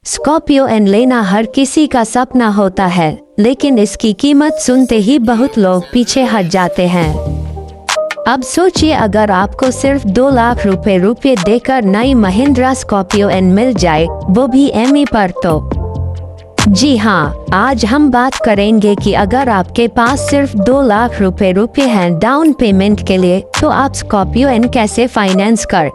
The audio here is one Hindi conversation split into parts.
स्कॉर्पियो एन लेना हर किसी का सपना होता है, लेकिन इसकी कीमत सुनते ही बहुत लोग पीछे हट जाते हैं। अब सोचिए, अगर आपको सिर्फ 2 लाख रुपए देकर नई महिंद्रा स्कॉर्पियो एन मिल जाए, वो भी एमई पर, तो जी हाँ, आज हम बात करेंगे कि अगर आपके पास सिर्फ 2 लाख रुपए हैं डाउन पेमेंट के लिए, तो आप स्कॉर्पियो एन कैसे फाइनेंस कर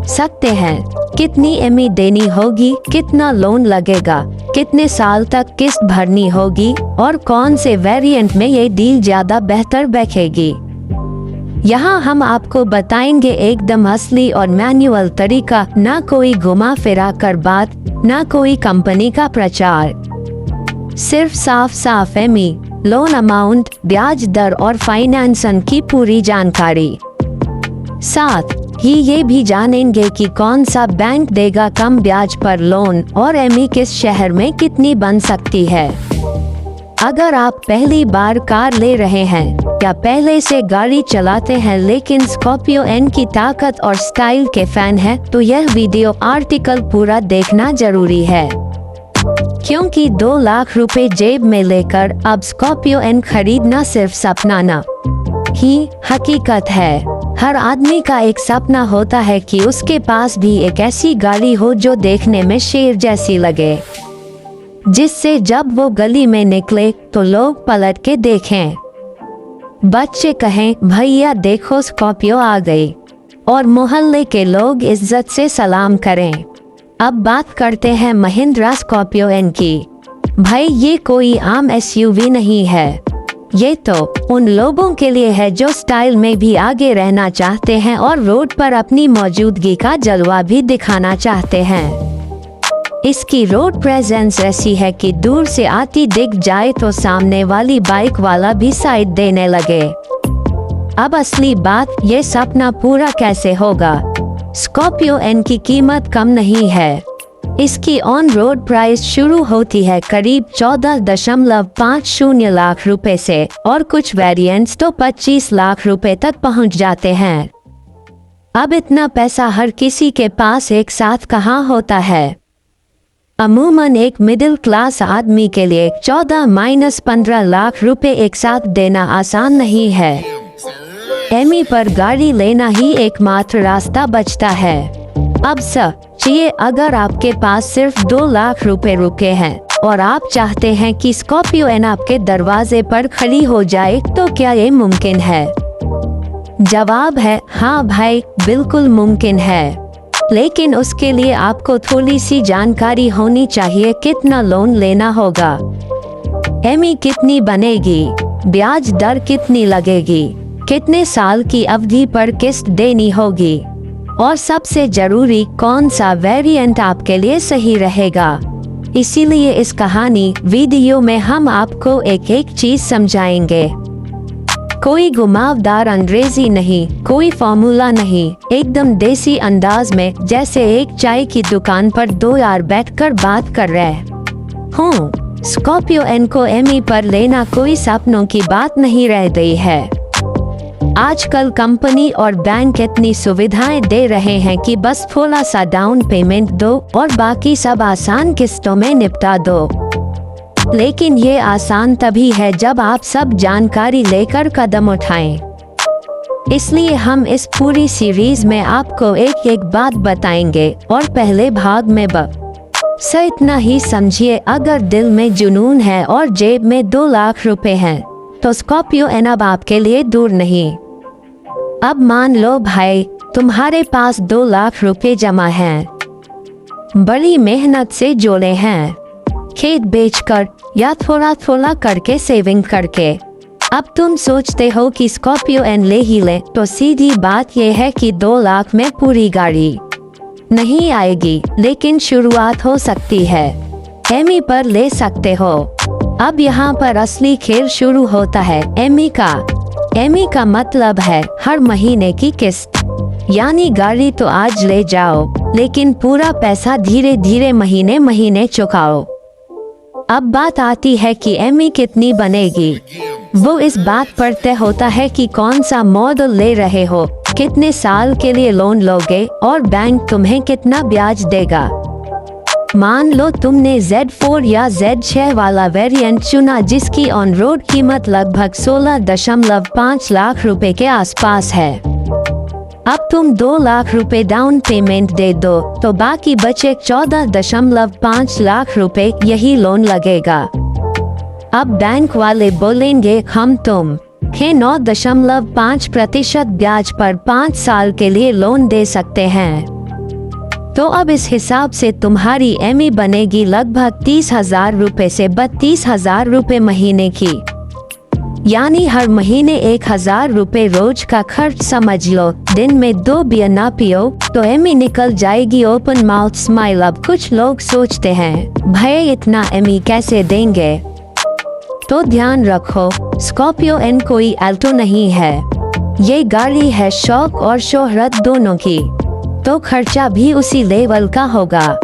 सकते हैं, कितनी एमई देनी होगी, कितना लोन लगेगा, कितने साल तक किस्त भरनी होगी और कौन से वेरिएंट में ये डील ज्यादा बेहतर बैठेगी। यहाँ हम आपको बताएंगे एकदम असली और मैनुअल तरीका, ना कोई घुमा फिरा कर बात, ना कोई कंपनी का प्रचार, सिर्फ साफ एमई, लोन अमाउंट, ब्याज दर और फाइनेंसिंग की पूरी जानकारी। साथ ही ये भी जानेंगे कि कौन सा बैंक देगा कम ब्याज पर लोन और एमई किस शहर में कितनी बन सकती है। अगर आप पहली बार कार ले रहे हैं या पहले से गाड़ी चलाते हैं लेकिन स्कॉर्पियो एन की ताकत और स्टाइल के फैन हैं, तो यह वीडियो आर्टिकल पूरा देखना जरूरी है, क्योंकि 2 लाख रुपए जेब में लेकर अब स्कॉर्पियो एन खरीदना सिर्फ सपना न ही हकीकत है। हर आदमी का एक सपना होता है कि उसके पास भी एक ऐसी गाड़ी हो जो देखने में शेर जैसी लगे, जिससे जब वो गली में निकले तो लोग पलट के देखें, बच्चे कहें भैया देखो स्कॉर्पियो आ गई, और मोहल्ले के लोग इज्जत से सलाम करें। अब बात करते हैं महिंद्रा स्कॉर्पियो एन की। भाई, ये कोई आम एसयूवी नहीं है, ये तो उन लोगों के लिए है जो स्टाइल में भी आगे रहना चाहते हैं और रोड पर अपनी मौजूदगी का जलवा भी दिखाना चाहते हैं। इसकी रोड प्रेजेंस ऐसी है कि दूर से आती दिख जाए तो सामने वाली बाइक वाला भी साइड देने लगे। अब असली बात, ये सपना पूरा कैसे होगा। स्कॉर्पियो एन की कीमत कम नहीं है। इसकी ऑन रोड प्राइस शुरू होती है करीब 14.50 लाख रुपए से और कुछ वेरिएंट्स तो 25 लाख रुपए तक पहुंच जाते हैं। अब इतना पैसा हर किसी के पास एक साथ कहाँ होता है। अमूमन एक मिडिल क्लास आदमी के लिए 14-15 लाख रुपए एक साथ देना आसान नहीं है। एमई पर गाड़ी लेना ही एकमात्र रास्ता बचता है। अब सोचिए, अगर आपके पास सिर्फ 2 लाख रुपए हैं और आप चाहते हैं कि स्कॉर्पियो एन आपके दरवाजे पर खड़ी हो जाए, तो क्या ये मुमकिन है? जवाब है हाँ भाई, बिल्कुल मुमकिन है, लेकिन उसके लिए आपको थोड़ी सी जानकारी होनी चाहिए। कितना लोन लेना होगा, एमई कितनी बनेगी, ब्याज दर कितनी लगेगी, कितने साल की अवधि पर किस्त देनी होगी, और सबसे जरूरी कौन सा वेरिएंट आपके लिए सही रहेगा। इसीलिए इस कहानी वीडियो में हम आपको एक एक चीज समझाएंगे। कोई घुमावदार अंग्रेजी नहीं, कोई फॉर्मूला नहीं, एकदम देसी अंदाज में, जैसे एक चाय की दुकान पर 2 यार बैठकर बात कर रहे हों। स्कॉर्पियो एन को एमई पर लेना कोई सपनों की बात नहीं रह गई है। आजकल कंपनी और बैंक इतनी सुविधाएं दे रहे हैं कि बस थोड़ा सा डाउन पेमेंट दो और बाकी सब आसान किस्तों में निपटा दो। लेकिन ये आसान तभी है जब आप सब जानकारी लेकर कदम उठाएं। इसलिए हम इस पूरी सीरीज में आपको एक एक बात बताएंगे और पहले भाग में बस इतना ही समझिए, अगर दिल में जुनून है और जेब में 2 लाख रुपए हैं, तो स्कॉर्पियो एन अब आपके लिए दूर नहीं। अब मान लो भाई, तुम्हारे पास 2 लाख रुपए जमा हैं, बड़ी मेहनत से जोड़े हैं, खेत बेचकर या थोड़ा थोड़ा करके सेविंग करके। अब तुम सोचते हो कि स्कॉर्पियो एन ले ही ले, तो सीधी बात यह है कि 2 लाख में पूरी गाड़ी नहीं आएगी, लेकिन शुरुआत हो सकती है। एमई पर ले सकते हो। अब यहाँ पर असली खेल शुरू होता है एमई का। एमई का मतलब है हर महीने की किस्त, यानी गाड़ी तो आज ले जाओ, लेकिन पूरा पैसा धीरे धीरे महीने महीने चुकाओ। अब बात आती है कि एमई कितनी बनेगी। वो इस बात पर तय होता है कि कौन सा मॉडल ले रहे हो, कितने साल के लिए लोन लोगे और बैंक तुम्हें कितना ब्याज देगा। मान लो तुमने Z4 या Z6 वाला वेरिएंट चुना जिसकी ऑन रोड कीमत लगभग 16.5 लाख रुपए के आसपास है। अब तुम 2 लाख रुपए डाउन पेमेंट दे दो तो बाकी बचे 14.5 लाख रुपए यही लोन लगेगा। अब बैंक वाले बोलेंगे हम तुम 9.5% ब्याज पर 5 साल के लिए लोन दे सकते हैं। तो अब इस हिसाब से तुम्हारी EMI बनेगी लगभग 30,000 रुपए से 32,000 रुपए महीने की, यानी हर महीने 1,000 रुपए रोज का खर्च समझ लो। दिन में 2 बियर ना पियो तो EMI निकल जाएगी ओपन माउथ स्माइल। अब कुछ लोग सोचते हैं भाई इतना EMI कैसे देंगे, तो ध्यान रखो स्कॉर्पियो एन कोई अल्टो नहीं है, ये गाड़ी है शौक और शोहरत दोनों की, तो खर्चा भी उसी लेवल का होगा।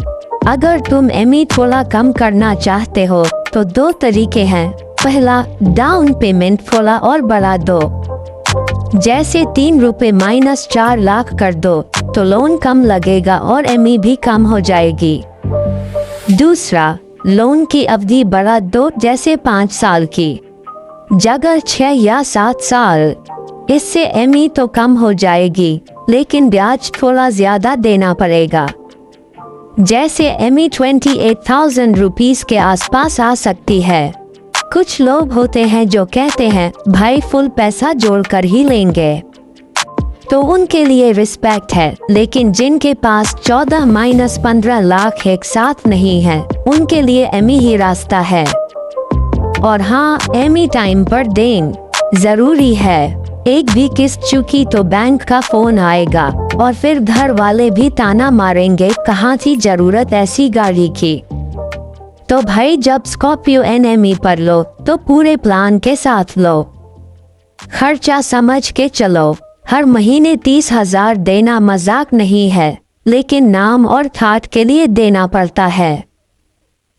अगर तुम EMI थोड़ा कम करना चाहते हो तो 2 तरीके हैं। पहला, डाउन पेमेंट थोड़ा और बढ़ा दो, जैसे 3 रुपए माइनस 4 लाख कर दो तो लोन कम लगेगा और EMI भी कम हो जाएगी। दूसरा, लोन की अवधि बढ़ा दो, जैसे 5 साल की जगह 6 या 7 साल। इससे EMI तो कम हो जाएगी लेकिन ब्याज थोड़ा ज्यादा देना पड़ेगा, जैसे EMI 28,000 रुपीस के आसपास आ सकती है। कुछ लोग होते हैं जो कहते हैं भाई फुल पैसा जोड़कर ही लेंगे, तो उनके लिए रिस्पेक्ट है, लेकिन जिनके पास 14-15 लाख एक साथ नहीं है उनके लिए EMI ही रास्ता है। और हाँ, EMI टाइम पर दें जरूरी है। एक भी किस्त चुकी तो बैंक का फोन आएगा और फिर घर वाले भी ताना मारेंगे कहाँ थी जरूरत ऐसी गाड़ी की। तो भाई जब स्कॉर्पियो एन EMI पर लो तो पूरे प्लान के साथ लो, खर्चा समझ के चलो। हर महीने 30,000 देना मजाक नहीं है, लेकिन नाम और ठाट के लिए देना पड़ता है।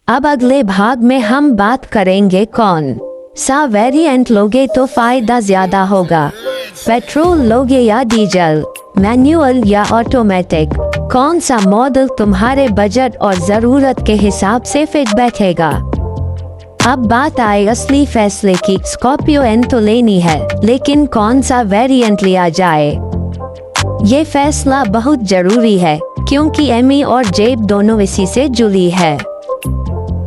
अब अगले भाग में हम बात करेंगे कौन सा वेरिएंट लोगे तो फायदा ज्यादा होगा, पेट्रोल लोगे या डीजल, मैनुअल या ऑटोमेटिक, कौन सा मॉडल तुम्हारे बजट और जरूरत के हिसाब से फिट बैठेगा। अब बात आए असली फैसले की, स्कॉर्पियो एन तो लेनी है लेकिन कौन सा वेरिएंट लिया जाए। ये फैसला बहुत जरूरी है क्योंकि EMI और जेब दोनों इसी से जुड़ी है।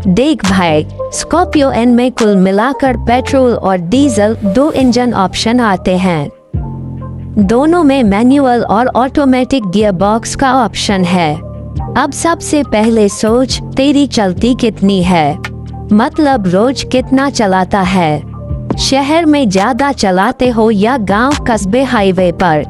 देख भाई, स्कॉर्पियो एन में कुल मिलाकर पेट्रोल और डीजल 2 इंजन ऑप्शन आते हैं। दोनों में मैनुअल और ऑटोमेटिक गियर बॉक्स का ऑप्शन है। अब सबसे पहले सोच तेरी चलती कितनी है, मतलब रोज कितना चलाता है। शहर में ज्यादा चलाते हो या गांव कस्बे हाईवे पर।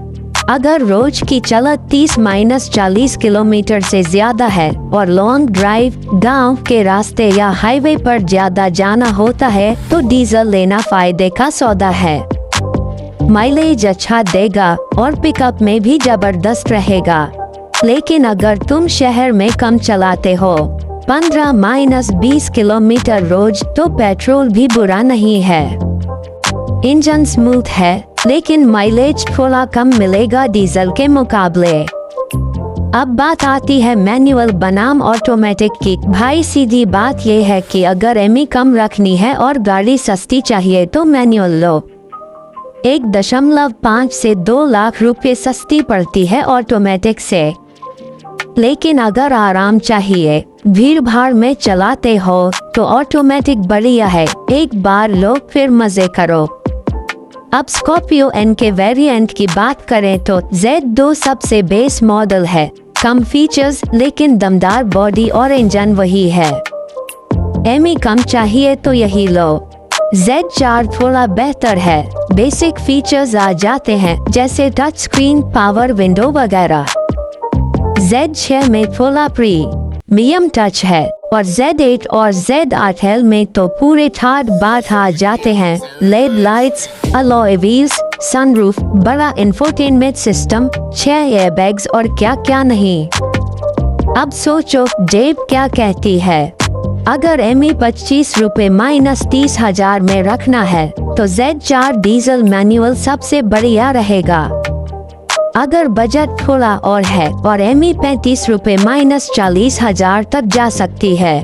अगर रोज की चलत 30-40 किलोमीटर से ज्यादा है और लॉन्ग ड्राइव गांव के रास्ते या हाईवे पर ज्यादा जाना होता है तो डीजल लेना फायदे का सौदा है। माइलेज अच्छा देगा और पिकअप में भी जबरदस्त रहेगा। लेकिन अगर तुम शहर में कम चलाते हो, 15-20 किलोमीटर रोज, तो पेट्रोल भी बुरा नहीं है। इंजन स्मूथ है लेकिन माइलेज थोड़ा कम मिलेगा डीजल के मुकाबले। अब बात आती है मैनुअल बनाम ऑटोमेटिक की। भाई सीधी बात यह है कि अगर EMI कम रखनी है और गाड़ी सस्ती चाहिए तो मैनुअल लो। 1.5 से 2 लाख रुपए सस्ती पड़ती है ऑटोमेटिक से। लेकिन अगर आराम चाहिए, भीड़ भाड़ में चलाते हो तो ऑटोमेटिक बढ़िया है, एक बार लो फिर मजे करो। अब स्कॉर्पियो एन के वेरिएंट की बात करें तो Z2 सबसे बेस मॉडल है, कम फीचर्स लेकिन दमदार बॉडी और इंजन वही है। EMI कम चाहिए तो यही लो। Z4 थोड़ा बेहतर है, बेसिक फीचर्स आ जाते हैं जैसे टच स्क्रीन, पावर विंडो वगैरह। Z6 में थोड़ा प्रीमियम टच है और Z8 और Z8L में तो पूरे ठाट बाट आ जाते हैं। LED lights, alloy wheels, sunroof, बड़ा इंफोटेनमेंट सिस्टम, 6 एयरबैग्स और क्या क्या नहीं। अब सोचो जेब क्या कहती है। अगर EMI 25 रुपए माइनस 30,000 में रखना है तो Z4 डीजल मैनुअल सबसे बढ़िया रहेगा। अगर बजट थोड़ा और है और एमी 35 रुपए -40,000 तक जा सकती है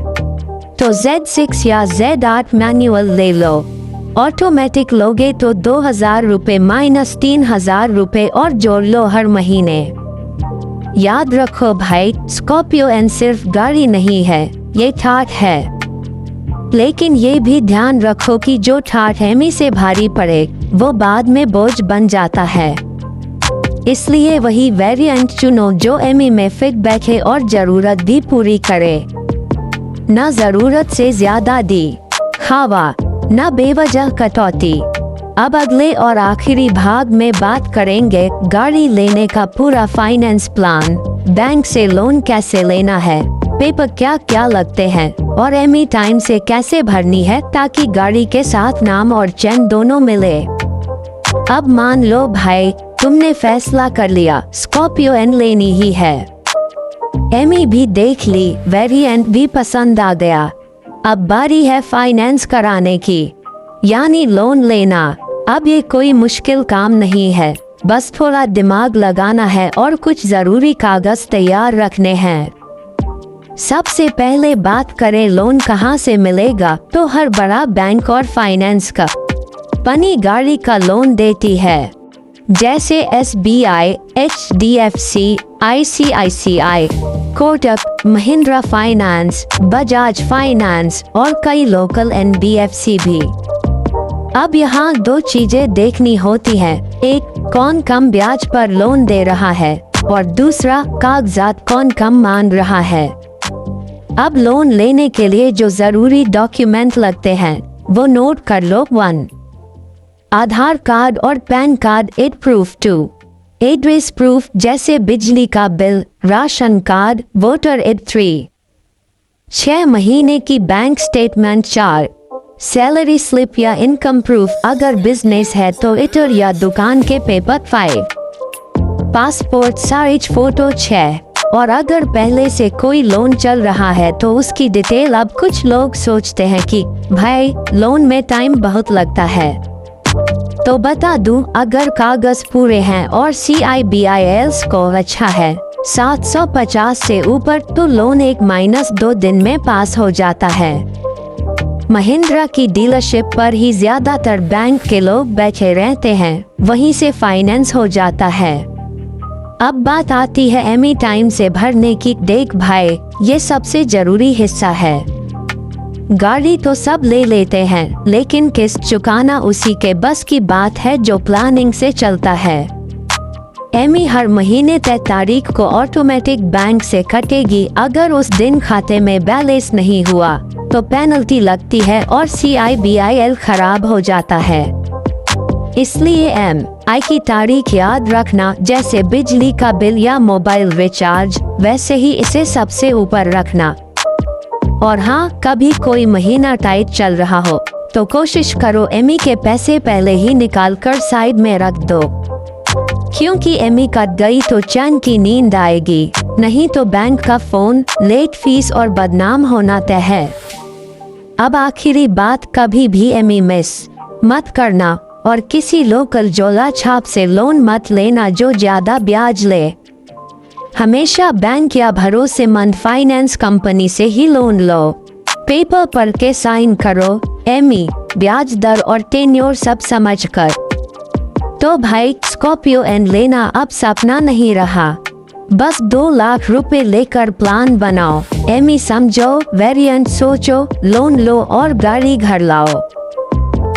तो Z6 या Z8 मैनुअल ले लो। ऑटोमेटिक लोगे तो 2,000 रुपए -3,000 रुपए और जोड़ लो हर महीने। याद रखो भाई, स्कॉर्पियो एन सिर्फ गाड़ी नहीं है, ये ठाठ है। लेकिन ये भी ध्यान रखो कि जो ठाठ एमी से भारी पड़े वो बाद में बोझ बन जाता है। इसलिए वही वेरिएंट चुनो जो एमी में फिट बैठे और जरूरत भी पूरी करे। न जरूरत से ज्यादा दी खावा, न बेवजह कटौती। अब अगले और आखिरी भाग में बात करेंगे गाड़ी लेने का पूरा फाइनेंस प्लान, बैंक से लोन कैसे लेना है, पेपर क्या क्या लगते हैं और एमी टाइम से कैसे भरनी है ताकि गाड़ी के साथ नाम और चैन दोनों मिले। अब मान लो भाई तुमने फैसला कर लिया स्कॉर्पियो एन लेनी ही है, एमी भी देख ली, वेरिएंट भी पसंद आ गया। अब बारी है फाइनेंस कराने की, यानी लोन लेना। अब ये कोई मुश्किल काम नहीं है, बस थोड़ा दिमाग लगाना है और कुछ जरूरी कागज तैयार रखने हैं। सबसे पहले बात करें लोन कहाँ से मिलेगा, तो हर बड़ा बैंक और फाइनेंस कंपनी गाड़ी का लोन देती है, जैसे SBI, HDFC, ICICI, Kotak Mahindra finance, Bajaj finance और कई लोकल NBFC भी। अब यहाँ दो चीजें देखनी होती हैं, एक कौन कम ब्याज पर लोन दे रहा है और दूसरा कागजात कौन कम मान रहा है। अब लोन लेने के लिए जो जरूरी डॉक्यूमेंट लगते हैं वो नोट कर लो। 1, आधार कार्ड और pan card, 8 proof. 2, address proof जैसे बिजली का bill, ration card, voter ID। 3, 6 महीने की बैंक स्टेटमेंट। 4, सैलरी स्लिप या इनकम प्रूफ अगर बिजनेस है तो इटर या दुकान के पेपर। 5, passport size photo. 6, और अगर पहले से कोई लोन चल रहा है तो उसकी डिटेल। अब कुछ लोग सोचते हैं कि भाई लोन में टाइम बहुत लगता है, तो बता दूं अगर कागज पूरे हैं और CIBIL स्कोर अच्छा है 750 से ऊपर तो लोन 1-2 दिन में पास हो जाता है। महिंद्रा की डीलरशिप पर ही ज्यादातर बैंक के लोग बैठे रहते हैं, वहीं से फाइनेंस हो जाता है। अब बात आती है एमी टाइम से भरने की। देख भाई, ये सबसे जरूरी हिस्सा है। गाड़ी तो सब ले लेते हैं, लेकिन किस्त चुकाना उसी के बस की बात है जो प्लानिंग से चलता है। एमी हर महीने तय तारीख को ऑटोमेटिक बैंक से कटेगी। अगर उस दिन खाते में बैलेंस नहीं हुआ तो पेनल्टी लगती है और CIBIL खराब हो जाता है। इसलिए MI की तारीख याद रखना, जैसे बिजली का बिल या मोबाइल रिचार्ज, वैसे ही इसे सबसे ऊपर रखना। और हाँ, कभी कोई महीना टाइट चल रहा हो तो कोशिश करो एमी के पैसे पहले ही निकाल कर साइड में रख दो, क्योंकि एमी कट गई तो चैन की नींद आएगी, नहीं तो बैंक का फोन, लेट फीस और बदनाम होना तय है। अब आखिरी बात, कभी भी एमी मिस मत करना और किसी लोकल जोला छाप से लोन मत लेना जो ज्यादा ब्याज ले। हमेशा बैंक या भरोसेमंद फाइनेंस कंपनी से ही लोन लो। पेपर पर के साइन करो, एमी, ब्याज दर और टेन्योर सब समझकर। तो भाई स्कॉर्पियो एन लेना अब सपना नहीं रहा, बस 2 लाख रुपए लेकर प्लान बनाओ, एमी समझो, वेरिएंट सोचो, लोन लो और गाड़ी घर लाओ।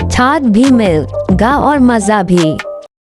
ठाठ भी मिल गा और मजा भी।